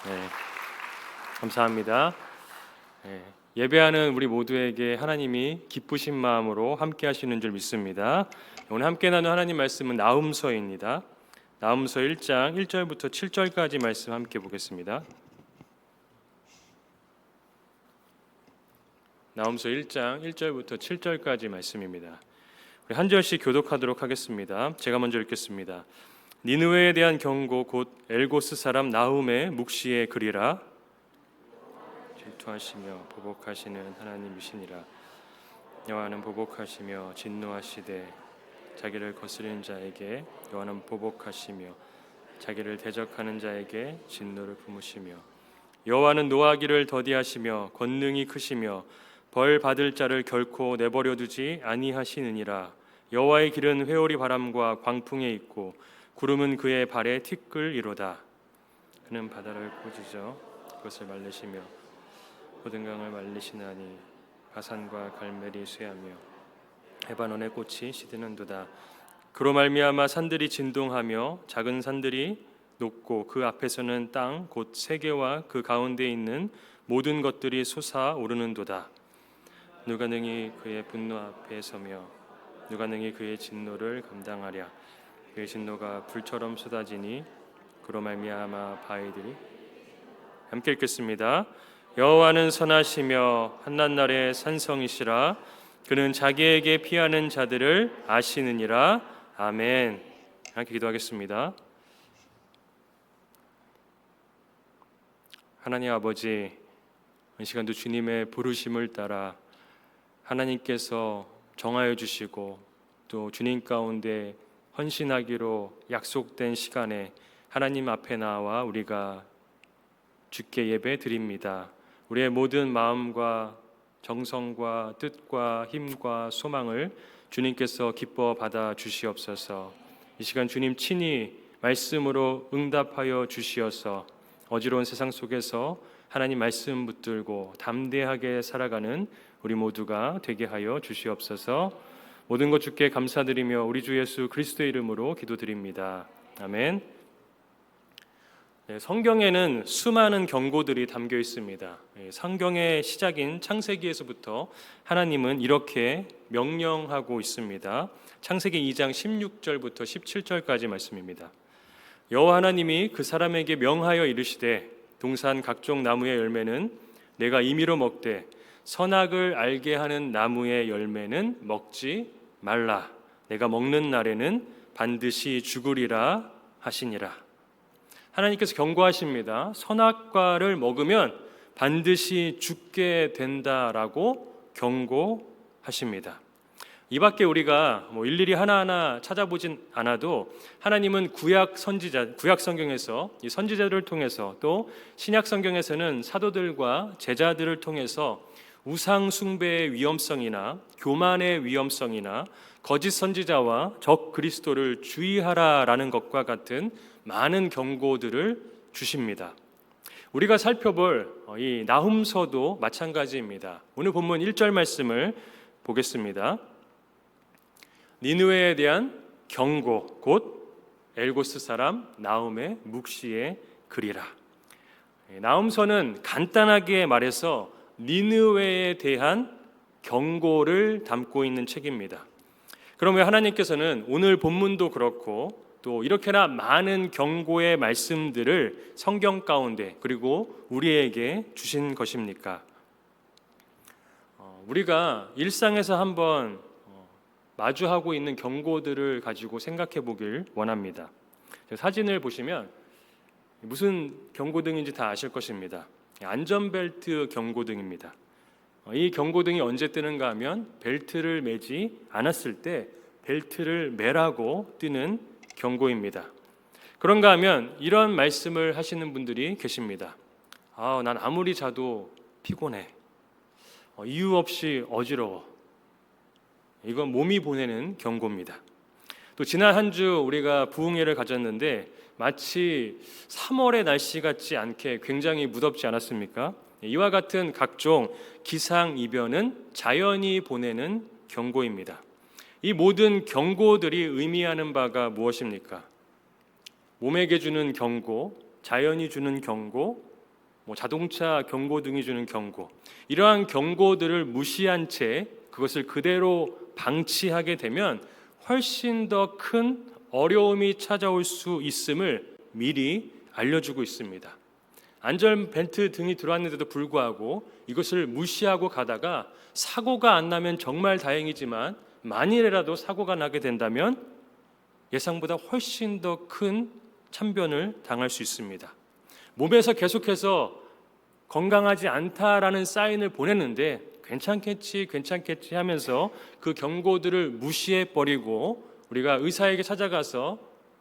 네, 감사합니다. 네, 예배하는 우리 모두에게 하나님이 기쁘신 마음으로 함께 하시는 줄 믿습니다. 오늘 함께 나눈 하나님 말씀은 나훔서입니다. 나훔서 1장 1절부터 7절까지 말씀 함께 보겠습니다. 나훔서 1장 1절부터 7절까지 말씀입니다. 우리 한 절씩 교독하도록 하겠습니다. 제가 먼저 읽겠습니다. 니느웨에 대한 경고 곧 엘고스 사람 나훔의 묵시의 글이라. 질투하시며 보복하시는 하나님이시니라. 여호와는 보복하시며 진노하시되 자기를 거스리는 자에게 여호와는 보복하시며 자기를 대적하는 자에게 진노를 품으시며 여호와는 노하기를 더디하시며 권능이 크시며 벌 받을 자를 결코 내버려 두지 아니하시느니라. 여호와의 길은 회오리 바람과 광풍에 있고 구름은 그의 발에 티끌이로다. 그는 바다를 꾸짖어 그것을 말리시며 모든 강을 말리시나니 바산과 갈멜이 쇠하며 레바논의 꽃이 시드는도다. 그로 말미암아 산들이 진동하며 작은 산들이 높고 그 앞에서는 땅 곧 세계와 그 가운데 있는 모든 것들이 솟아오르는도다. 누가 능히 그의 분노 앞에 서며 누가 능히 그의 진노를 감당하랴. 그의 진노가 불처럼 쏟아지니 그로 말미암아 바위들이. 함께 읽겠습니다. 여호와는 선하시며 한낱날의 산성이시라. 그는 자기에게 피하는 자들을 아시느니라. 아멘. 함께 기도하겠습니다. 하나님 아버지, 이 시간도 주님의 부르심을 따라 하나님께서 정하여 주시고 또 주님 가운데 헌신하기로 약속된 시간에 하나님 앞에 나와 우리가 주께 예배 드립니다. 우리의 모든 마음과 정성과 뜻과 힘과 소망을 주님께서 기뻐 받아 주시옵소서. 이 시간 주님 친히 말씀으로 응답하여 주시어서 어지러운 세상 속에서 하나님 말씀 붙들고 담대하게 살아가는 우리 모두가 되게 하여 주시옵소서. 모든 것 주께 감사드리며 우리 주 예수 그리스도의 이름으로 기도드립니다. 아멘. 네, 성경에는 수많은 경고들이 담겨 있습니다. 성경의 시작인 창세기에서부터 하나님은 이렇게 명령하고 있습니다. 창세기 2장 16절부터 17절까지 말씀입니다. 여호와 하나님이 그 사람에게 명하여 이르시되 동산 각종 나무의 열매는 내가 임의로 먹되 선악을 알게 하는 나무의 열매는 먹지 말라. 내가 먹는 날에는 반드시 죽으리라 하시니라. 하나님께서 경고하십니다. 선악과를 먹으면 반드시 죽게 된다라고 경고하십니다. 이 밖에 우리가 일일이 하나하나 찾아보진 않아도 하나님은 구약 성경에서 이 선지자들을 통해서 또 신약 성경에서는 사도들과 제자들을 통해서 우상 숭배의 위험성이나 교만의 위험성이나 거짓 선지자와 적 그리스도를 주의하라라는 것과 같은 많은 경고들을 주십니다. 우리가 살펴볼 이 나훔서도 마찬가지입니다. 오늘 본문 1절 말씀을 보겠습니다. 니느웨에 대한 경고 곧 엘고스 사람 나훔의 묵시의 글이라. 나훔서는 간단하게 말해서 니느웨에 대한 경고를 담고 있는 책입니다. 그러면 하나님께서는 오늘 본문도 그렇고 또 이렇게나 많은 경고의 말씀들을 성경 가운데 그리고 우리에게 주신 것입니까? 우리가 일상에서 한번 마주하고 있는 경고들을 가지고 생각해 보길 원합니다. 사진을 보시면 무슨 경고등인지 다 아실 것입니다. 안전벨트 경고등입니다. 이 경고등이 언제 뜨는가 하면 벨트를 매지 않았을 때 벨트를 매라고 뜨는 경고입니다. 그런가 하면 이런 말씀을 하시는 분들이 계십니다. 난 아무리 자도 피곤해. 이유 없이 어지러워. 이건 몸이 보내는 경고입니다. 또 지난 한 주 우리가 부흥회를 가졌는데 마치 3월의 날씨 같지 않게 굉장히 무덥지 않았습니까? 이와 같은 각종 기상이변은 자연이 보내는 경고입니다. 이 모든 경고들이 의미하는 바가 무엇입니까? 몸에게 주는 경고, 자연이 주는 경고, 자동차 경고등이 주는 경고, 이러한 경고들을 무시한 채 그것을 그대로 방치하게 되면 훨씬 더 큰 어려움이 찾아올 수 있음을 미리 알려주고 있습니다. 안전벨트 등이 들어왔는데도 불구하고 이것을 무시하고 가다가 사고가 안 나면 정말 다행이지만 만일이라도 사고가 나게 된다면 예상보다 훨씬 더 큰 참변을 당할 수 있습니다. 몸에서 계속해서 건강하지 않다라는 사인을 보냈는데 괜찮겠지 하면서 그 경고들을 무시해버리고 우리가 의사에게 찾아가서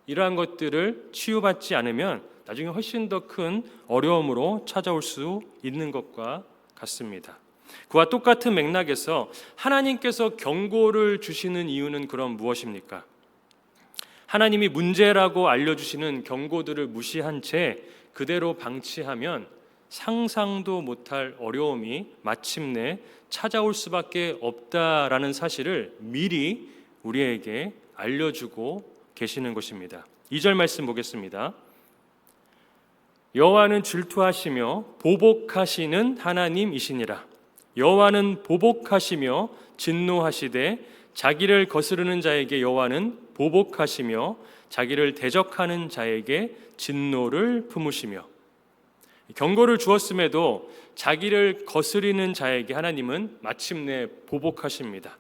이러한 것들을 치유받지 않으면 나중에 훨씬 더 큰 어려움으로 찾아올 수 있는 것과 같습니다. 그와 똑같은 맥락에서 하나님께서 경고를 주시는 이유는 그럼 무엇입니까? 하나님이 문제라고 알려주시는 경고들을 무시한 채 그대로 방치하면 상상도 못할 어려움이 마침내 찾아올 수밖에 없다라는 사실을 미리 우리에게 알려주고 계시는 것입니다. 2절 말씀 보겠습니다. 여호와는 질투하시며 보복하시는 하나님이시니라. 여호와는 보복하시며 진노하시되 자기를 거스르는 자에게 여호와는 보복하시며 자기를 대적하는 자에게 진노를 품으시며, 경고를 주었음에도 자기를 거스리는 자에게 하나님은 마침내 보복하십니다.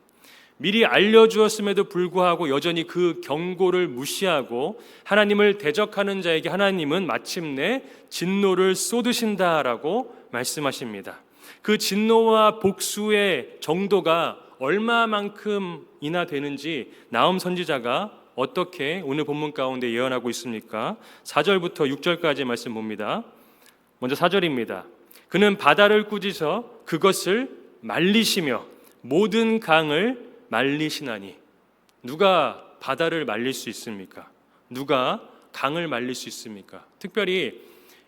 미리 알려주었음에도 불구하고 여전히 그 경고를 무시하고 하나님을 대적하는 자에게 하나님은 마침내 진노를 쏟으신다라고 말씀하십니다. 그 진노와 복수의 정도가 얼마만큼이나 되는지 나훔 선지자가 어떻게 오늘 본문 가운데 예언하고 있습니까? 4절부터 6절까지 말씀 봅니다. 먼저 4절입니다. 그는 바다를 꾸짖어 그것을 말리시며 모든 강을 말리시나니. 누가 바다를 말릴 수 있습니까? 누가 강을 말릴 수 있습니까? 특별히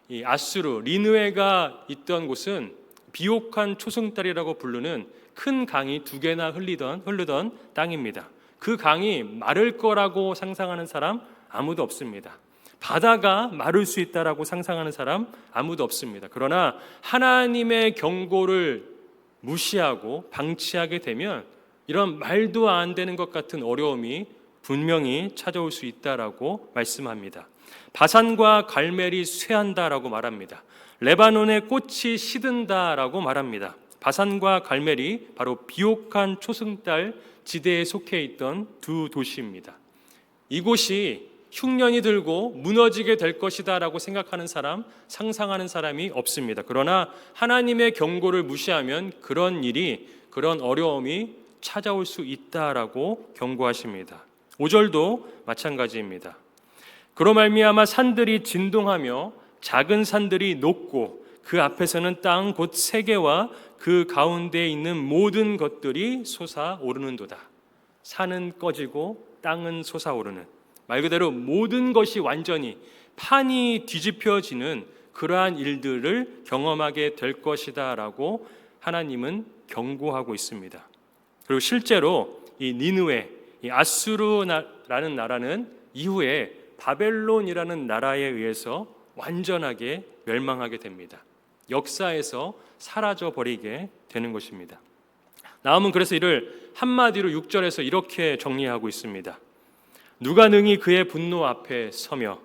이 아수르, 니느웨가 있던 곳은 비옥한 초승달이라고 부르는 큰 강이 2개나 흐르던 땅입니다. 그 강이 마를 거라고 상상하는 사람 아무도 없습니다. 바다가 마를 수 있다라고 상상하는 사람 아무도 없습니다. 그러나 하나님의 경고를 무시하고 방치하게 되면 이런 말도 안 되는 것 같은 어려움이 분명히 찾아올 수 있다라고 말씀합니다. 바산과 갈멜이 쇠한다라고 말합니다. 레바논의 꽃이 시든다라고 말합니다. 바산과 갈멜이 바로 비옥한 초승달 지대에 속해 있던 두 도시입니다. 이곳이 흉년이 들고 무너지게 될 것이다 라고 생각하는 사람, 상상하는 사람이 없습니다. 그러나 하나님의 경고를 무시하면 그런 일이, 그런 어려움이 찾아올 수 있다라고 경고하십니다. 5절도 마찬가지입니다. 그로 말미암아 산들이 진동하며 작은 산들이 녹고 그 앞에서는 땅 곧 세계와 그 가운데에 있는 모든 것들이 솟아오르는도다. 산은 꺼지고 땅은 솟아오르는, 말 그대로 모든 것이 완전히 판이 뒤집혀지는 그러한 일들을 경험하게 될 것이다 라고 하나님은 경고하고 있습니다. 그리고 실제로 이 니느웨, 이 아수르라는 나라는 이후에 바벨론이라는 나라에 의해서 완전하게 멸망하게 됩니다. 역사에서 사라져 버리게 되는 것입니다. 나훔은 그래서 이를 한마디로 6절에서 이렇게 정리하고 있습니다. 누가 능히 그의 분노 앞에 서며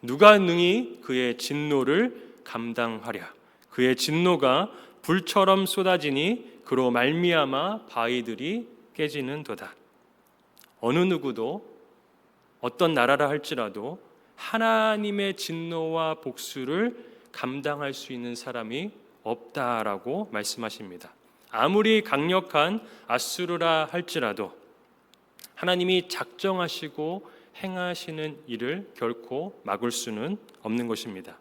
누가 능히 그의 진노를 감당하랴. 그의 진노가 불처럼 쏟아지니 그로 말미암아 바위들이 깨지는도다. 어느 누구도 어떤 나라라 할지라도 하나님의 진노와 복수를 감당할 수 있는 사람이 없다라고 말씀하십니다. 아무리 강력한 아수르라 할지라도 하나님이 작정하시고 행하시는 일을 결코 막을 수는 없는 것입니다.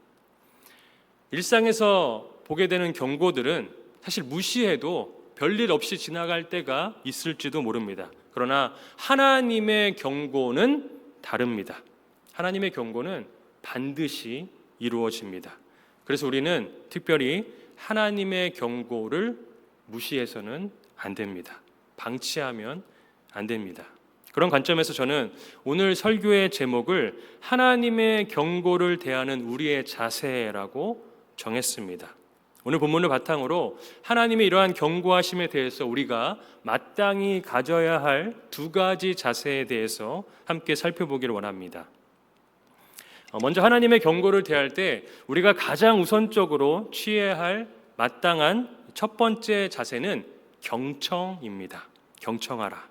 일상에서 보게 되는 경고들은 사실 무시해도 별일 없이 지나갈 때가 있을지도 모릅니다. 그러나 하나님의 경고는 다릅니다. 하나님의 경고는 반드시 이루어집니다. 그래서 우리는 특별히 하나님의 경고를 무시해서는 안 됩니다. 방치하면 안 됩니다. 그런 관점에서 저는 오늘 설교의 제목을 하나님의 경고를 대하는 우리의 자세라고 정했습니다. 오늘 본문을 바탕으로 하나님의 이러한 경고하심에 대해서 우리가 마땅히 가져야 할 두 가지 자세에 대해서 함께 살펴보기를 원합니다. 먼저 하나님의 경고를 대할 때 우리가 가장 우선적으로 취해야 할 마땅한 첫 번째 자세는 경청입니다. 경청하라.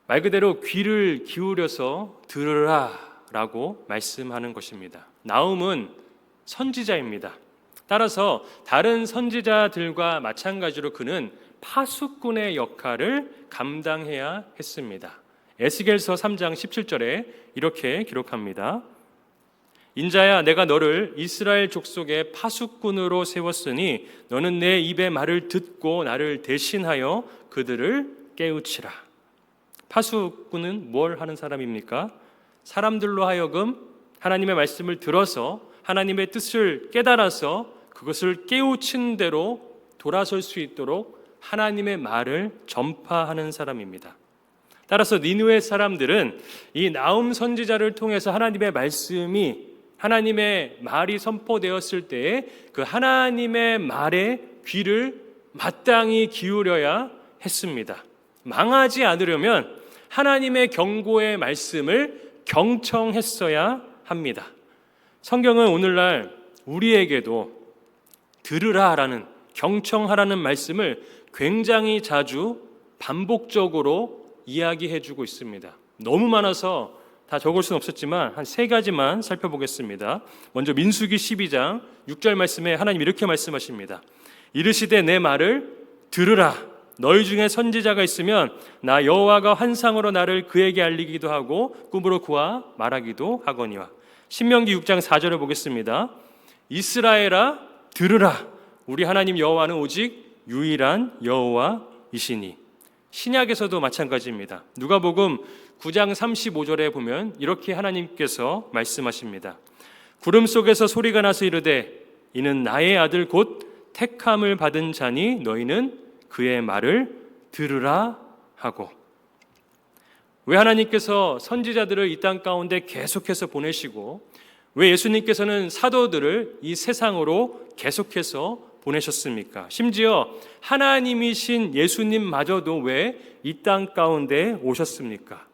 말 그대로 귀를 기울여서 들으라 라고 말씀하는 것입니다. 나훔은 선지자입니다. 따라서 다른 선지자들과 마찬가지로 그는 파수꾼의 역할을 감당해야 했습니다. 에스겔서 3장 17절에 이렇게 기록합니다. 인자야, 내가 너를 이스라엘 족속의 파수꾼으로 세웠으니 너는 내 입의 말을 듣고 나를 대신하여 그들을 깨우치라. 파수꾼은 뭘 하는 사람입니까? 사람들로 하여금 하나님의 말씀을 들어서 하나님의 뜻을 깨달아서 그것을 깨우친 대로 돌아설 수 있도록 하나님의 말을 전파하는 사람입니다. 따라서 니느웨 사람들은 이 나훔 선지자를 통해서 하나님의 말씀이, 하나님의 말이 선포되었을 때에 그 하나님의 말에 귀를 마땅히 기울여야 했습니다. 망하지 않으려면 하나님의 경고의 말씀을 경청했어야 합니다. 성경은 오늘날 우리에게도 들으라라는, 경청하라는 말씀을 굉장히 자주 반복적으로 이야기해주고 있습니다. 너무 많아서 다 적을 수는 없었지만 한 세 가지만 살펴보겠습니다. 먼저 민수기 12장 6절 말씀에 하나님 이렇게 말씀하십니다. 이르시되 내 말을 들으라. 너희 중에 선지자가 있으면 나 여호와가 환상으로 나를 그에게 알리기도 하고 꿈으로 그와 말하기도 하거니와. 신명기 6장 4절을 보겠습니다. 이스라엘아 들으라. 우리 하나님 여호와는 오직 유일한 여호와이시니. 신약에서도 마찬가지입니다. 누가복음 9장 35절에 보면 이렇게 하나님께서 말씀하십니다. 구름 속에서 소리가 나서 이르되 이는 나의 아들 곧 택함을 받은 자니 너희는 그의 말을 들으라 하고. 왜 하나님께서 선지자들을 이 땅 가운데 계속해서 보내시고 왜 예수님께서는 사도들을 이 세상으로 계속해서 보내셨습니까? 심지어 하나님이신 예수님마저도 왜 이 땅 가운데 오셨습니까?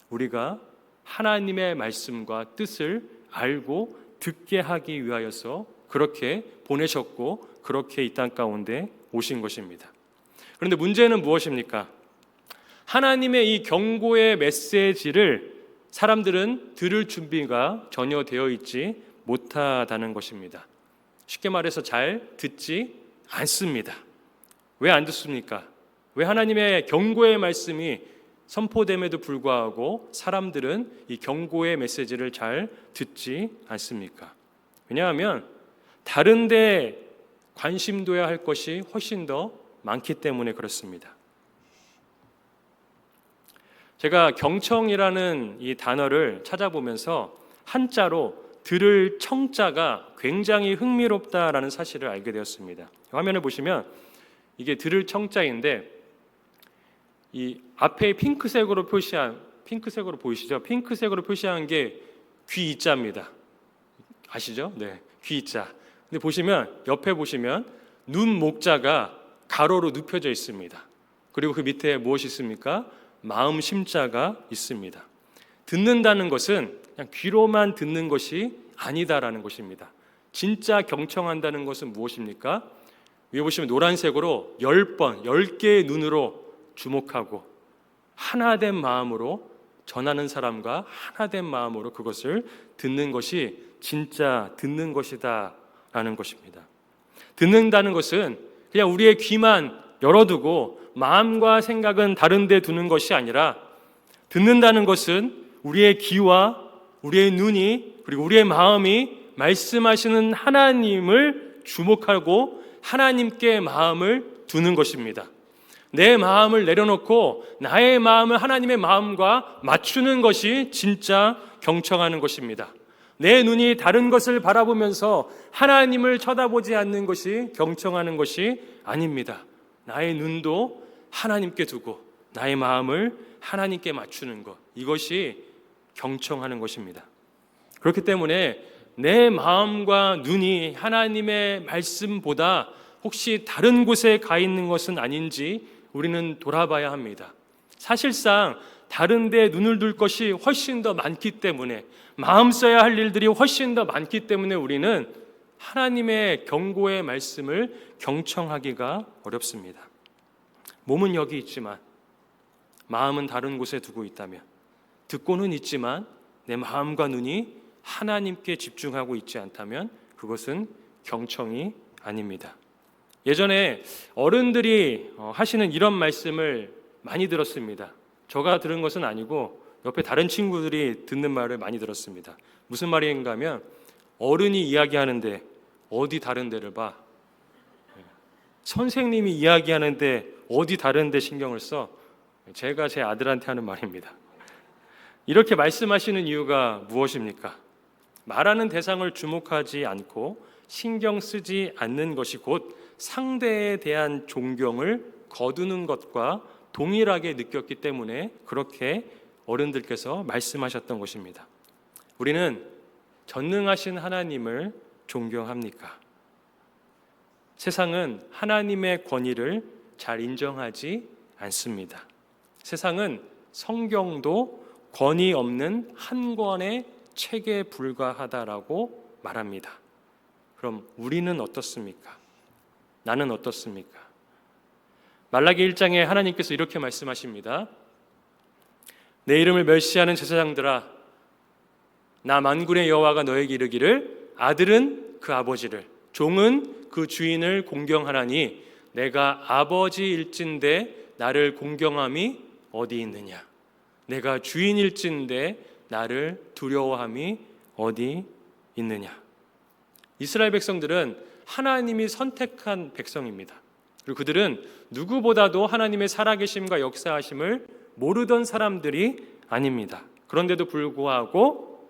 우리가 하나님의 말씀과 뜻을 알고 듣게 하기 위하여서 그렇게 보내셨고 그렇게 이 땅 가운데 오신 것입니다. 그런데 문제는 무엇입니까? 하나님의 이 경고의 메시지를 사람들은 들을 준비가 전혀 되어 있지 못하다는 것입니다. 쉽게 말해서 잘 듣지 않습니다. 왜 안 듣습니까? 왜 하나님의 경고의 말씀이 선포됨에도 불구하고 사람들은 이 경고의 메시지를 잘 듣지 않습니까? 왜냐하면 다른 데 관심 둬야 할 것이 훨씬 더 많기 때문에 그렇습니다. 제가 경청이라는 이 단어를 찾아보면서 한자로 들을 청자가 굉장히 흥미롭다라는 사실을 알게 되었습니다. 화면을 보시면 이게 들을 청자인데 이 앞에 핑크색으로 보이시죠? 핑크색으로 표시한 게 귀이자입니다. 아시죠? 네, 귀이자. 근데 보시면 옆에 보시면 눈 목자가 가로로 눕혀져 있습니다. 그리고 그 밑에 무엇이 있습니까? 마음 심자가 있습니다. 듣는다는 것은 그냥 귀로만 듣는 것이 아니다라는 것입니다. 진짜 경청한다는 것은 무엇입니까? 위에 보시면 노란색으로 10번, 10개의 눈으로 주목하고 하나된 마음으로 전하는 사람과 하나된 마음으로 그것을 듣는 것이 진짜 듣는 것이다 라는 것입니다. 듣는다는 것은 그냥 우리의 귀만 열어두고 마음과 생각은 다른 데 두는 것이 아니라 듣는다는 것은 우리의 귀와 우리의 눈이 그리고 우리의 마음이 말씀하시는 하나님을 주목하고 하나님께 마음을 두는 것입니다. 내 마음을 내려놓고 나의 마음을 하나님의 마음과 맞추는 것이 진짜 경청하는 것입니다. 내 눈이 다른 것을 바라보면서 하나님을 쳐다보지 않는 것이 경청하는 것이 아닙니다. 나의 눈도 하나님께 두고 나의 마음을 하나님께 맞추는 것, 이것이 경청하는 것입니다. 그렇기 때문에 내 마음과 눈이 하나님의 말씀보다 혹시 다른 곳에 가 있는 것은 아닌지 우리는 돌아봐야 합니다. 사실상 다른 데 눈을 둘 것이 훨씬 더 많기 때문에, 마음 써야 할 일들이 훨씬 더 많기 때문에 우리는 하나님의 경고의 말씀을 경청하기가 어렵습니다. 몸은 여기 있지만 마음은 다른 곳에 두고 있다면, 듣고는 있지만 내 마음과 눈이 하나님께 집중하고 있지 않다면 그것은 경청이 아닙니다. 예전에 어른들이 하시는 이런 말씀을 많이 들었습니다. 제가 들은 것은 아니고 옆에 다른 친구들이 듣는 말을 많이 들었습니다. 무슨 말인가 하면, 어른이 이야기하는데 어디 다른 데를 봐? 선생님이 이야기하는데 어디 다른 데 신경을 써? 제가 제 아들한테 하는 말입니다. 이렇게 말씀하시는 이유가 무엇입니까? 말하는 대상을 주목하지 않고 신경 쓰지 않는 것이 곧 상대에 대한 존경을 거두는 것과 동일하게 느꼈기 때문에 그렇게 어른들께서 말씀하셨던 것입니다. 우리는 전능하신 하나님을 존경합니까? 세상은 하나님의 권위를 잘 인정하지 않습니다. 세상은 성경도 권위 없는 한 권의 책에 불과하다라고 말합니다. 그럼 우리는 어떻습니까? 나는 어떻습니까? 말라기 1장에 하나님께서 이렇게 말씀하십니다. 내 이름을 멸시하는 제사장들아, 나 만군의 여호와가 너에게 이르기를, 아들은 그 아버지를, 종은 그 주인을 공경하나니 내가 아버지일진데 나를 공경함이 어디 있느냐? 내가 주인일진데 나를 두려워함이 어디 있느냐? 이스라엘 백성들은 하나님이 선택한 백성입니다. 그리고 그들은 누구보다도 하나님의 살아계심과 역사하심을 모르던 사람들이 아닙니다. 그런데도 불구하고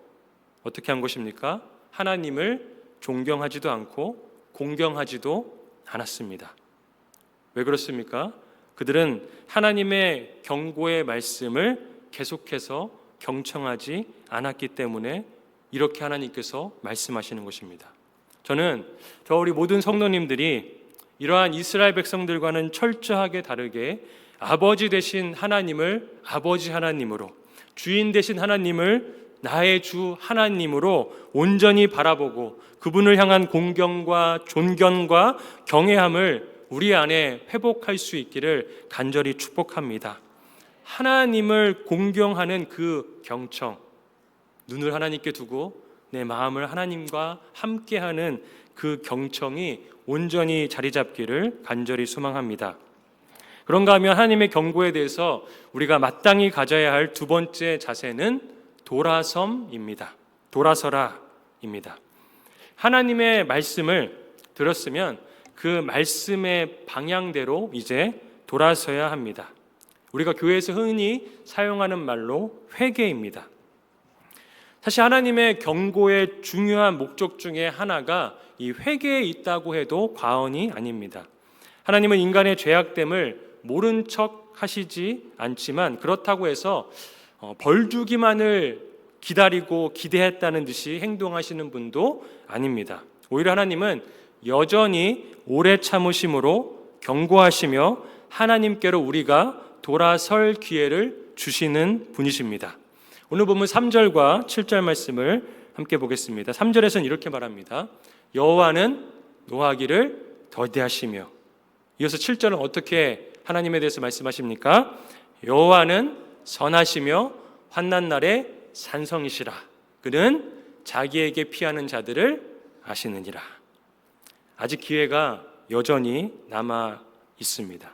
어떻게 한 것입니까? 하나님을 존경하지도 않고 공경하지도 않았습니다. 왜 그렇습니까? 그들은 하나님의 경고의 말씀을 계속해서 경청하지 않았기 때문에 이렇게 하나님께서 말씀하시는 것입니다. 저는 우리 모든 성도님들이 이러한 이스라엘 백성들과는 철저하게 다르게 아버지 되신 하나님을 아버지 하나님으로, 주인 되신 하나님을 나의 주 하나님으로 온전히 바라보고 그분을 향한 공경과 존경과 경외함을 우리 안에 회복할 수 있기를 간절히 축복합니다. 하나님을 공경하는 그 경청, 눈을 하나님께 두고 내 마음을 하나님과 함께하는 그 경청이 온전히 자리 잡기를 간절히 소망합니다. 그런가 하면 하나님의 경고에 대해서 우리가 마땅히 가져야 할 두 번째 자세는 돌아섬입니다. 돌아서라입니다. 하나님의 말씀을 들었으면 그 말씀의 방향대로 이제 돌아서야 합니다. 우리가 교회에서 흔히 사용하는 말로 회개입니다. 사실 하나님의 경고의 중요한 목적 중에 하나가 이 회개에 있다고 해도 과언이 아닙니다. 하나님은 인간의 죄악됨을 모른 척 하시지 않지만 그렇다고 해서 벌 주기만을 기다리고 기대했다는 듯이 행동하시는 분도 아닙니다. 오히려 하나님은 여전히 오래 참으심으로 경고하시며 하나님께로 우리가 돌아설 기회를 주시는 분이십니다. 오늘 본문 3절과 7절 말씀을 함께 보겠습니다. 3절에서는 이렇게 말합니다. 여호와는 노하기를 더디하시며, 이어서 7절은 어떻게 하나님에 대해서 말씀하십니까? 여호와는 선하시며 환난 날에 산성이시라. 그는 자기에게 피하는 자들을 아시느니라. 아직 기회가 여전히 남아 있습니다.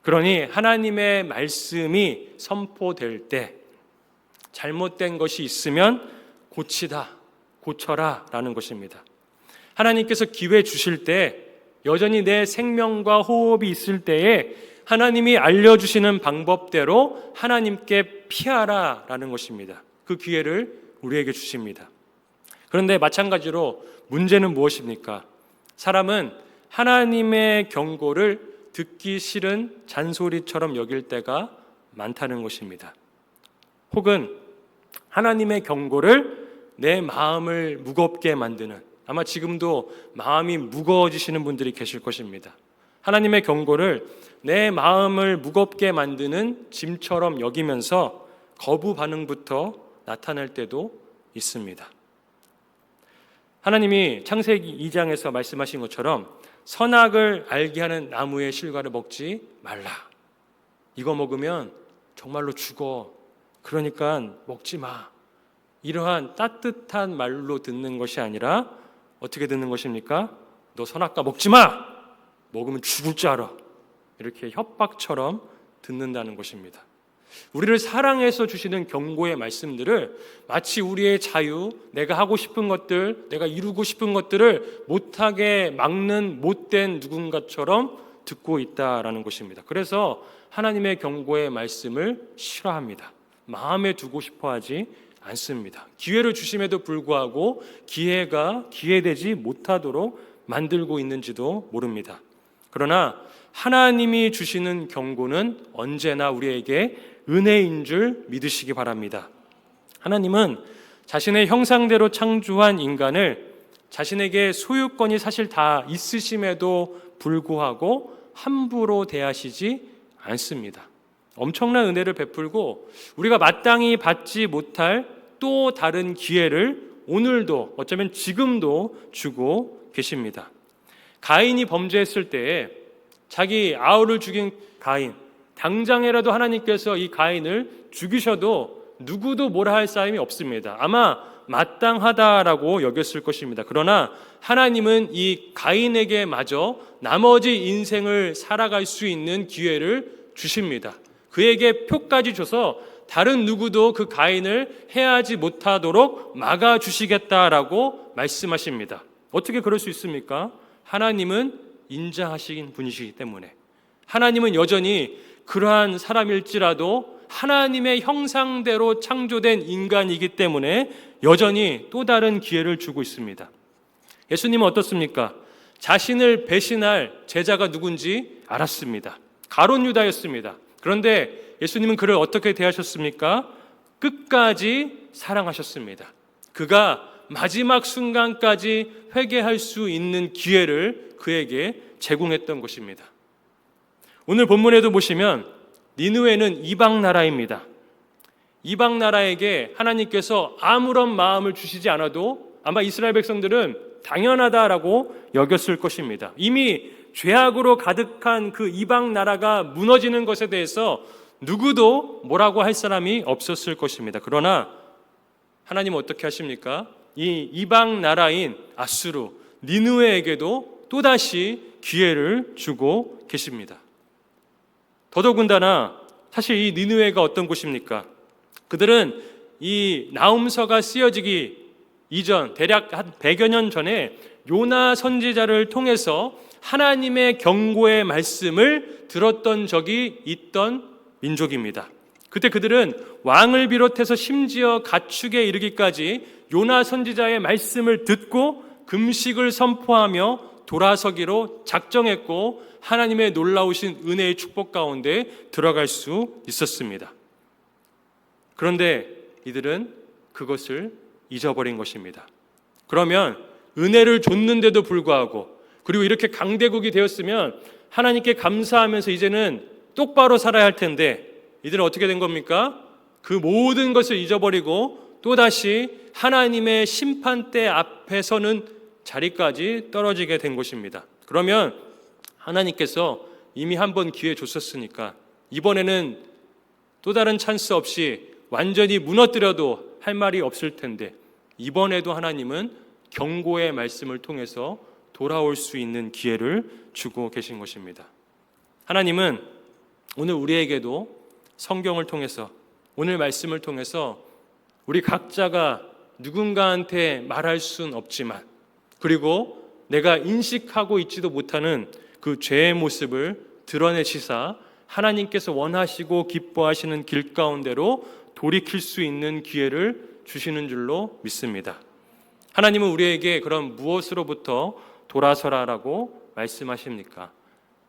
그러니 하나님의 말씀이 선포될 때 잘못된 것이 있으면 고쳐라 라는 것입니다. 하나님께서 기회 주실 때, 여전히 내 생명과 호흡이 있을 때에 하나님이 알려주시는 방법대로 하나님께 피하라 라는 것입니다. 그 기회를 우리에게 주십니다. 그런데 마찬가지로 문제는 무엇입니까? 사람은 하나님의 경고를 듣기 싫은 잔소리처럼 여길 때가 많다는 것입니다. 혹은 하나님의 경고를 내 마음을 무겁게 만드는, 아마 지금도 마음이 무거워지시는 분들이 계실 것입니다. 하나님의 경고를 내 마음을 무겁게 만드는 짐처럼 여기면서 거부 반응부터 나타날 때도 있습니다. 하나님이 창세기 2장에서 말씀하신 것처럼 선악을 알게 하는 나무의 실과를 먹지 말라. 이거 먹으면 정말로 죽어. 그러니까 먹지 마. 이러한 따뜻한 말로 듣는 것이 아니라 어떻게 듣는 것입니까? 너 선악과 먹지 마. 먹으면 죽을 줄 알아. 이렇게 협박처럼 듣는다는 것입니다. 우리를 사랑해서 주시는 경고의 말씀들을 마치 우리의 자유, 내가 하고 싶은 것들, 내가 이루고 싶은 것들을 못하게 막는 못된 누군가처럼 듣고 있다라는 것입니다. 그래서 하나님의 경고의 말씀을 싫어합니다. 마음에 두고 싶어 하지 않습니다. 기회를 주심에도 불구하고 기회가 기회되지 못하도록 만들고 있는지도 모릅니다. 그러나 하나님이 주시는 경고는 언제나 우리에게 은혜인 줄 믿으시기 바랍니다. 하나님은 자신의 형상대로 창조한 인간을 자신에게 소유권이 사실 다 있으심에도 불구하고 함부로 대하시지 않습니다. 엄청난 은혜를 베풀고 우리가 마땅히 받지 못할 또 다른 기회를 오늘도 어쩌면 지금도 주고 계십니다. 가인이 범죄했을 때에 자기 아우를 죽인 가인, 당장이라도 하나님께서 이 가인을 죽이셔도 누구도 뭐라 할 사람이 없습니다. 아마 마땅하다라고 여겼을 것입니다. 그러나 하나님은 이 가인에게 마저 나머지 인생을 살아갈 수 있는 기회를 주십니다. 그에게 표까지 줘서 다른 누구도 그 가인을 해하지 못하도록 막아주시겠다라고 말씀하십니다. 어떻게 그럴 수 있습니까? 하나님은 인자하신 분이시기 때문에, 하나님은 여전히 그러한 사람일지라도 하나님의 형상대로 창조된 인간이기 때문에 여전히 또 다른 기회를 주고 있습니다. 예수님은 어떻습니까? 자신을 배신할 제자가 누군지 알았습니다. 가룟 유다였습니다. 그런데 예수님은 그를 어떻게 대하셨습니까? 끝까지 사랑하셨습니다. 그가 마지막 순간까지 회개할 수 있는 기회를 그에게 제공했던 것입니다. 오늘 본문에도 보시면 니느웨는 이방 나라입니다. 이방 나라에게 하나님께서 아무런 마음을 주시지 않아도 아마 이스라엘 백성들은 당연하다라고 여겼을 것입니다. 이미 죄악으로 가득한 그 이방 나라가 무너지는 것에 대해서 누구도 뭐라고 할 사람이 없었을 것입니다. 그러나 하나님은 어떻게 하십니까? 이 이방 나라인 아수르, 니느웨에게도 또다시 기회를 주고 계십니다. 더더군다나 사실 이 니느웨가 어떤 곳입니까? 그들은 이 나훔서가 쓰여지기 이전 대략 한 100여 년 전에 요나 선지자를 통해서 하나님의 경고의 말씀을 들었던 적이 있던 민족입니다. 그때 그들은 왕을 비롯해서 심지어 가축에 이르기까지 요나 선지자의 말씀을 듣고 금식을 선포하며 돌아서기로 작정했고 하나님의 놀라우신 은혜의 축복 가운데 들어갈 수 있었습니다. 그런데 이들은 그것을 잊어버린 것입니다. 그러면 은혜를 줬는데도 불구하고, 그리고 이렇게 강대국이 되었으면 하나님께 감사하면서 이제는 똑바로 살아야 할 텐데 이들은 어떻게 된 겁니까? 그 모든 것을 잊어버리고 또다시 하나님의 심판대 앞에 서는 자리까지 떨어지게 된 것입니다. 그러면 하나님께서 이미 한 번 기회 줬었으니까 이번에는 또 다른 찬스 없이 완전히 무너뜨려도 할 말이 없을 텐데 이번에도 하나님은 경고의 말씀을 통해서 돌아올 수 있는 기회를 주고 계신 것입니다. 하나님은 오늘 우리에게도 성경을 통해서, 오늘 말씀을 통해서 우리 각자가 누군가한테 말할 수는 없지만, 그리고 내가 인식하고 있지도 못하는 그 죄의 모습을 드러내시사 하나님께서 원하시고 기뻐하시는 길 가운데로 돌이킬 수 있는 기회를 주시는 줄로 믿습니다. 하나님은 우리에게 그런 무엇으로부터 돌아서라라고 말씀하십니까?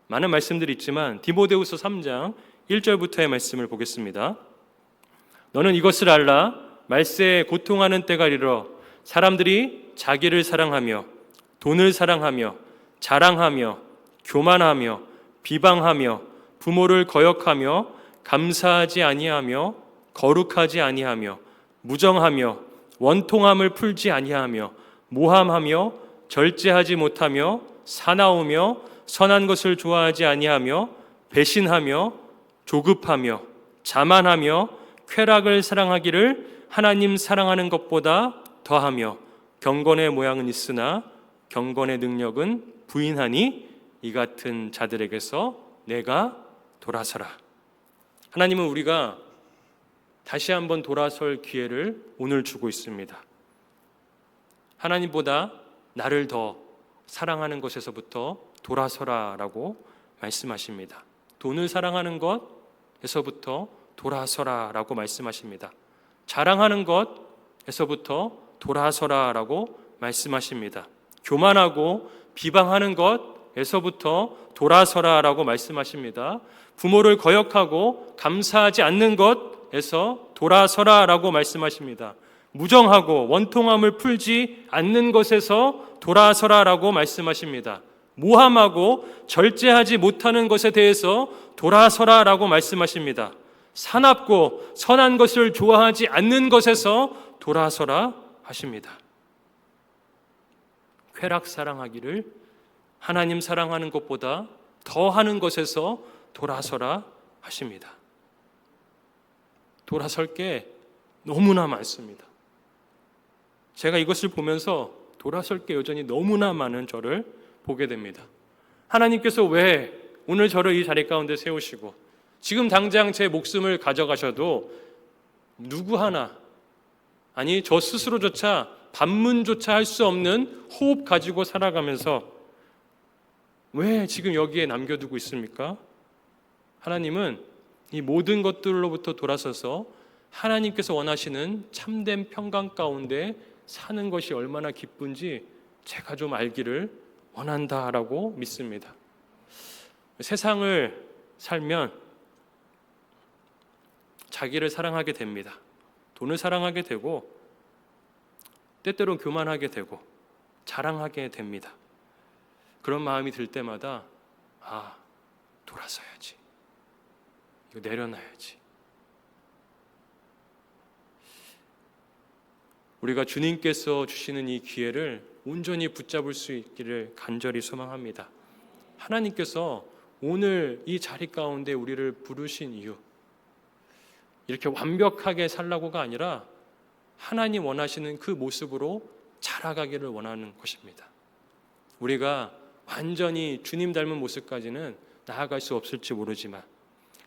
많은 말씀들이 있지만 디모데후서 3장 1절부터의 말씀을 보겠습니다. 너는 이것을 알라. 말세에 고통하는 때가 이르러 사람들이 자기를 사랑하며 돈을 사랑하며 자랑하며 교만하며 비방하며 부모를 거역하며 감사하지 아니하며 거룩하지 아니하며 무정하며 원통함을 풀지 아니하며 모함하며 절제하지 못하며 사나우며 선한 것을 좋아하지 아니하며 배신하며 조급하며 자만하며 쾌락을 사랑하기를 하나님 사랑하는 것보다 더하며 경건의 모양은 있으나 경건의 능력은 부인하니 이 같은 자들에게서 내가 돌아서라. 하나님은 우리가 다시 한번 돌아설 기회를 오늘 주고 있습니다. 하나님보다 나를 더 사랑하는 것에서부터 돌아서라라고 말씀하십니다. 돈을 사랑하는 것에서부터 돌아서라라고 말씀하십니다. 자랑하는 것에서부터 돌아서라라고 말씀하십니다. 교만하고 비방하는 것에서부터 돌아서라라고 말씀하십니다. 부모를 거역하고 감사하지 않는 것에서 돌아서라라고 말씀하십니다. 무정하고 원통함을 풀지 않는 것에서 돌아서라라고 말씀하십니다. 모함하고 절제하지 못하는 것에 대해서 돌아서라라고 말씀하십니다. 사납고 선한 것을 좋아하지 않는 것에서 돌아서라 하십니다. 쾌락 사랑하기를 하나님 사랑하는 것보다 더 하는 것에서 돌아서라 하십니다. 돌아설 게 너무나 많습니다. 제가 이것을 보면서 돌아설 게 여전히 너무나 많은 저를 보게 됩니다. 하나님께서 왜 오늘 저를 이 자리 가운데 세우시고 지금 당장 제 목숨을 가져가셔도 누구 하나, 아니 저 스스로조차 반문조차 할 수 없는 호흡 가지고 살아가면서 왜 지금 여기에 남겨두고 있습니까? 하나님은 이 모든 것들로부터 돌아서서 하나님께서 원하시는 참된 평강 가운데 사는 것이 얼마나 기쁜지 제가 좀 알기를 원한다라고 믿습니다. 세상을 살면 자기를 사랑하게 됩니다. 돈을 사랑하게 되고 때때로 교만하게 되고 자랑하게 됩니다. 그런 마음이 들 때마다 돌아서야지. 이거 내려놔야지. 우리가 주님께서 주시는 이 기회를 온전히 붙잡을 수 있기를 간절히 소망합니다. 하나님께서 오늘 이 자리 가운데 우리를 부르신 이유, 이렇게 완벽하게 살라고가 아니라 하나님 원하시는 그 모습으로 자라가기를 원하는 것입니다. 우리가 완전히 주님 닮은 모습까지는 나아갈 수 없을지 모르지만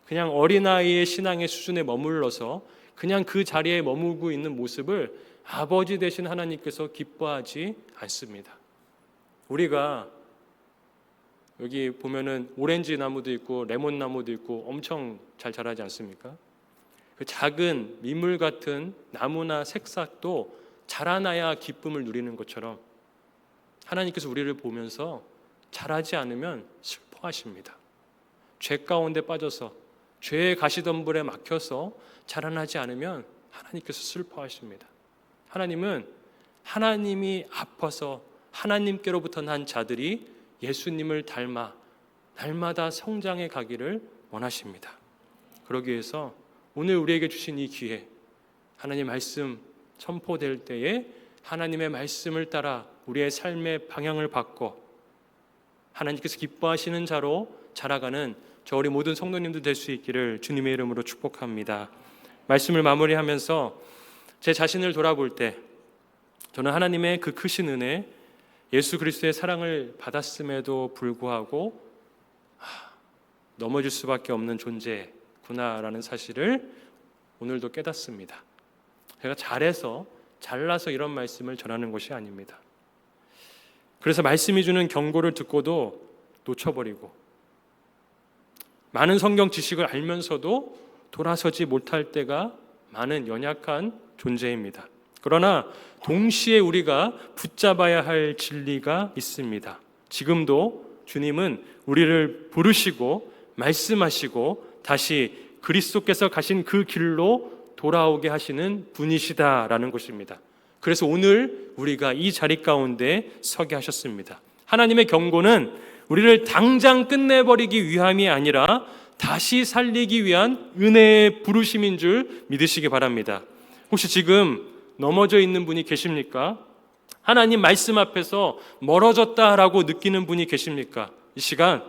그냥 어린아이의 신앙의 수준에 머물러서 그냥 그 자리에 머물고 있는 모습을 아버지 되신 하나님께서 기뻐하지 않습니다. 우리가 여기 보면은 오렌지 나무도 있고 레몬 나무도 있고 엄청 잘 자라지 않습니까? 그 작은 민물 같은 나무나 새싹도 자라나야 기쁨을 누리는 것처럼 하나님께서 우리를 보면서 자라지 않으면 슬퍼하십니다. 죄 가운데 빠져서 죄의 가시덤불에 막혀서 자라나지 않으면 하나님께서 슬퍼하십니다. 하나님은 하나님이 아파서 하나님께로부터 난 자들이 예수님을 닮아 날마다 성장해 가기를 원하십니다. 그러기 위해서 오늘 우리에게 주신 이 기회, 하나님 말씀 선포될 때에 하나님의 말씀을 따라 우리의 삶의 방향을 바꿔 하나님께서 기뻐하시는 자로 자라가는 저 우리 모든 성도님들 될 수 있기를 주님의 이름으로 축복합니다. 말씀을 마무리하면서 제 자신을 돌아볼 때 저는 하나님의 그 크신 은혜, 예수 그리스도의 사랑을 받았음에도 불구하고 넘어질 수밖에 없는 존재구나라는 사실을 오늘도 깨닫습니다. 제가 잘나서 이런 말씀을 전하는 것이 아닙니다. 그래서 말씀이 주는 경고를 듣고도 놓쳐버리고 많은 성경 지식을 알면서도 돌아서지 못할 때가 많은 연약한 존재입니다. 그러나 동시에 우리가 붙잡아야 할 진리가 있습니다. 지금도 주님은 우리를 부르시고 말씀하시고 다시 그리스도께서 가신 그 길로 돌아오게 하시는 분이시다라는 것입니다. 그래서 오늘 우리가 이 자리 가운데 서게 하셨습니다. 하나님의 경고는 우리를 당장 끝내버리기 위함이 아니라 다시 살리기 위한 은혜의 부르심인 줄 믿으시기 바랍니다. 혹시 지금 넘어져 있는 분이 계십니까? 하나님 말씀 앞에서 멀어졌다라고 느끼는 분이 계십니까? 이 시간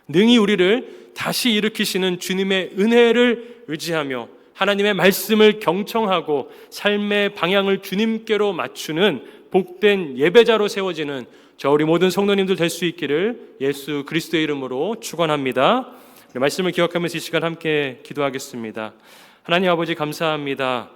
능히 우리를 다시 일으키시는 주님의 은혜를 의지하며 하나님의 말씀을 경청하고 삶의 방향을 주님께로 맞추는 복된 예배자로 세워지는 저 우리 모든 성도님들 될 수 있기를 예수 그리스도의 이름으로 축원합니다. 말씀을 기억하면서 이 시간 함께 기도하겠습니다. 하나님 아버지 감사합니다.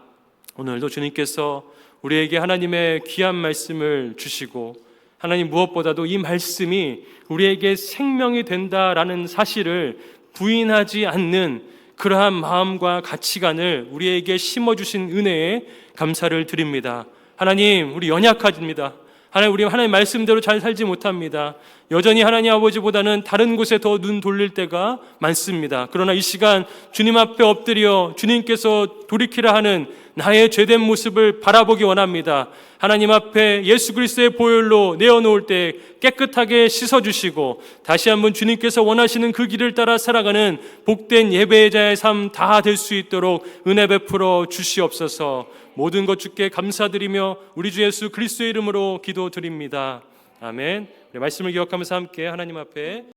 오늘도 주님께서 우리에게 하나님의 귀한 말씀을 주시고 하나님 무엇보다도 이 말씀이 우리에게 생명이 된다라는 사실을 부인하지 않는 그러한 마음과 가치관을 우리에게 심어주신 은혜에 감사를 드립니다. 하나님, 우리 연약합니다. 하나님, 우리 하나님 말씀대로 잘 살지 못합니다. 여전히 하나님 아버지보다는 다른 곳에 더 눈 돌릴 때가 많습니다. 그러나 이 시간 주님 앞에 엎드려 주님께서 돌이키라 하는 나의 죄된 모습을 바라보기 원합니다. 하나님 앞에 예수 그리스도의 보혈로 내어놓을 때 깨끗하게 씻어주시고 다시 한번 주님께서 원하시는 그 길을 따라 살아가는 복된 예배자의 삶 다 될 수 있도록 은혜 베풀어 주시옵소서. 모든 것 주께 감사드리며 우리 주 예수 그리스도의 이름으로 기도드립니다. 아멘. 말씀을 기억하면서 함께 하나님 앞에